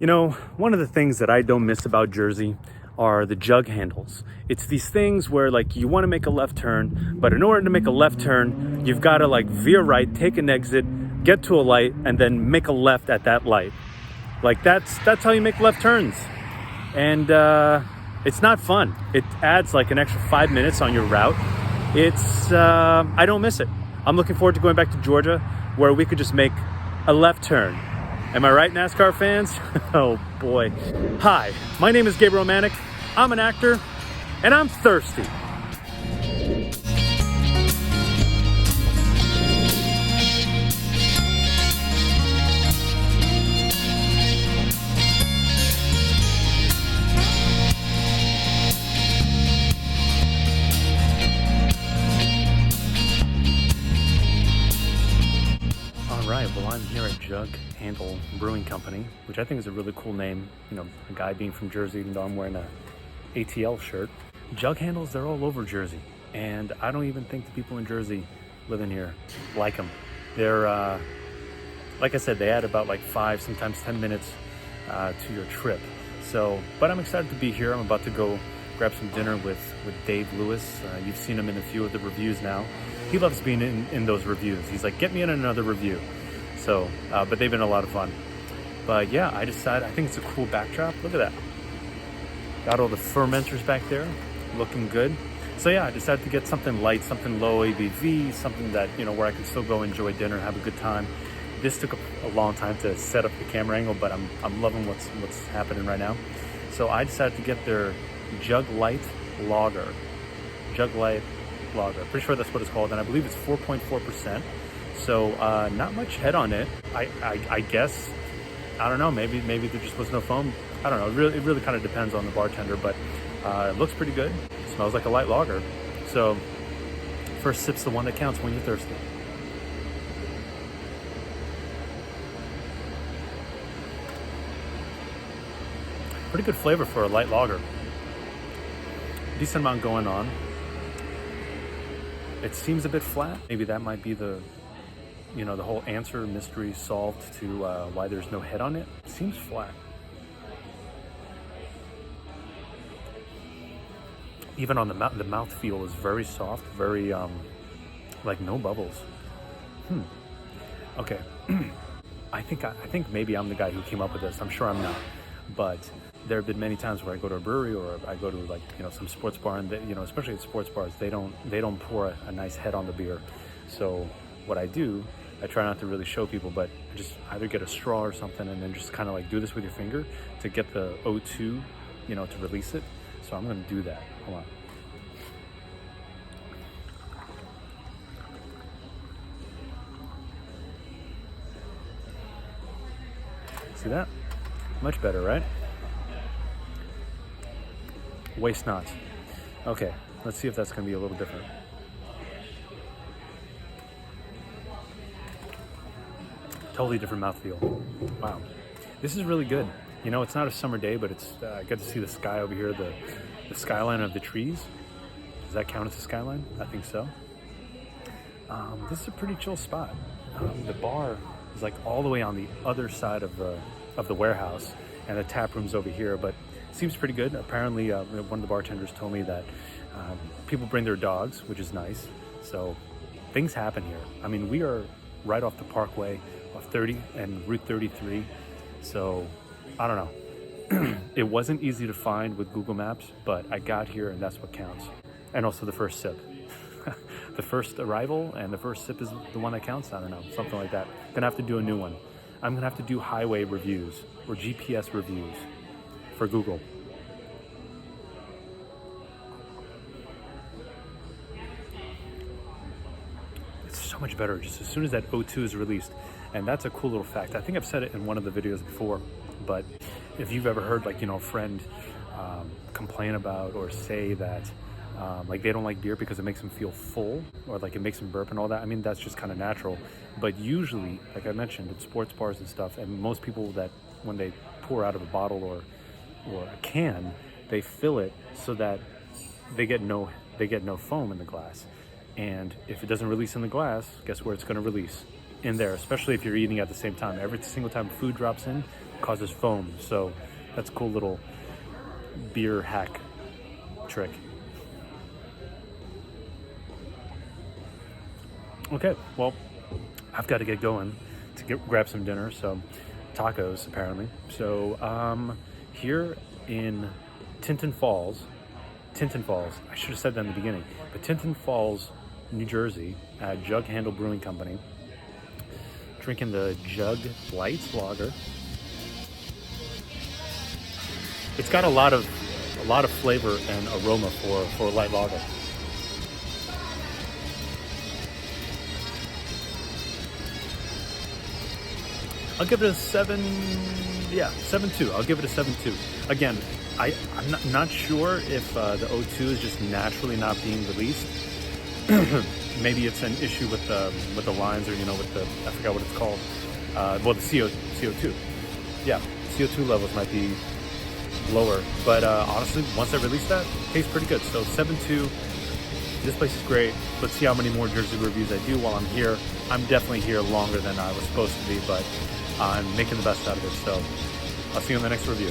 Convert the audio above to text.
You know, one of the things that I don't miss about Jersey are the jug handles. It's these things where like you want to make a left turn, but in order to make a left turn, you've got to like veer right, take an exit, get to a light, and then make a left at that light. Like that's how you make left turns. And it's not fun. It adds like an extra 5 minutes on your route. I don't miss it. I'm looking forward to going back to Georgia where we could just make a left turn. Am I right, NASCAR fans? Oh boy. Hi, my name is Gabriel Manick. I'm an actor, and I'm thirsty. Well, I'm here at Jughandle Brewing Company, which I think is a really cool name. You know, a guy being from Jersey, even though I'm wearing a ATL shirt. Jug handles, they're all over Jersey. And I don't even think the people in Jersey living here like them. They're, like I said, they add about like 5, sometimes 10 minutes to your trip. So, but I'm excited to be here. I'm about to go grab some dinner with Dave Lewis. You've seen him in a few of the reviews now. He loves being in those reviews. He's like, get me in another review. So, but they've been a lot of fun. But yeah, I think it's a cool backdrop. Look at that. Got all the fermenters back there, looking good. So yeah, I decided to get something light, something low ABV, something that, you know, where I can still go enjoy dinner, have a good time. This took a long time to set up the camera angle, but I'm loving what's happening right now. So I decided to get their JugLite Lager. JugLite Lager. Pretty sure that's what it's called, and I believe it's 4.4%. So not much head on it. I guess. I don't know. Maybe there just was no foam. I don't know. It really kind of depends on the bartender, but it looks pretty good. It smells like a light lager. So first sip's the one that counts when you're thirsty. Pretty good flavor for a light lager. Decent amount going on. It seems a bit flat. Maybe that might be the whole answer mystery solved to why there's no head on it. It seems flat. Even on the mouthfeel is very soft, very like no bubbles. Okay. I think maybe I'm the guy who came up with this. I'm sure I'm not, but there have been many times where I go to a brewery or I go to like some sports bar, and they, especially at sports bars, they don't pour a nice head on the beer. So what I do, I try not to really show people, but just either get a straw or something and then just kind of like do this with your finger to get the O2, to release it. So I'm going to do that. Hold on. See that? Much better, right? Waste not. Okay, let's see if that's going to be a little different. Totally different mouthfeel. Wow, this is really good. It's not a summer day, but it's I get to see the sky over here, the skyline of the trees. Does that count as a skyline? I think so. This is a pretty chill spot. The bar is like all the way on the other side of the warehouse, and the tap room's over here. But it seems pretty good. Apparently, one of the bartenders told me that people bring their dogs, which is nice. So things happen here. I mean, we are right off the Parkway of 30 and Route 33. So I don't know. It wasn't easy to find with Google Maps, but I got here and that's what counts. And also the first sip. The first arrival and the first sip is the one that counts. I don't know, something like that. Gonna have to do a new one. I'm gonna have to do highway reviews or GPS reviews for Google. So much better just as soon as that O2 is released. And that's a cool little fact. I think I've said it in one of the videos before, but if you've ever heard like a friend complain about or say that like they don't like beer because it makes them feel full or like it makes them burp and all that, I mean that's just kind of natural. But usually, like I mentioned, at sports bars and stuff, and most people that when they pour out of a bottle or a can, they fill it so that they get no foam in the glass. And if it doesn't release in the glass, guess where it's going to release? In there, especially if you're eating at the same time. Every single time food drops in, causes foam. So that's a cool little beer hack trick. Okay, well, I've got to get going to grab some dinner. So tacos apparently. So here in Tinton Falls, I should have said that in the beginning, but Tinton Falls, New Jersey, at Jughandle Brewing Company, drinking the JugLite Lager. It's got a lot of flavor and aroma for a light lager. I'll give it a 7.2. I'll give it a 7.2. Again, I'm not sure if the O2 is just naturally not being released. Maybe it's an issue with the lines, or with the, I forgot what it's called. Well, the CO2. Yeah, CO2 levels might be lower. But honestly, once I release that, it tastes pretty good. So 7.2. This place is great. Let's see how many more Jersey reviews I do while I'm here. I'm definitely here longer than I was supposed to be, but I'm making the best out of it. So I'll see you in the next review.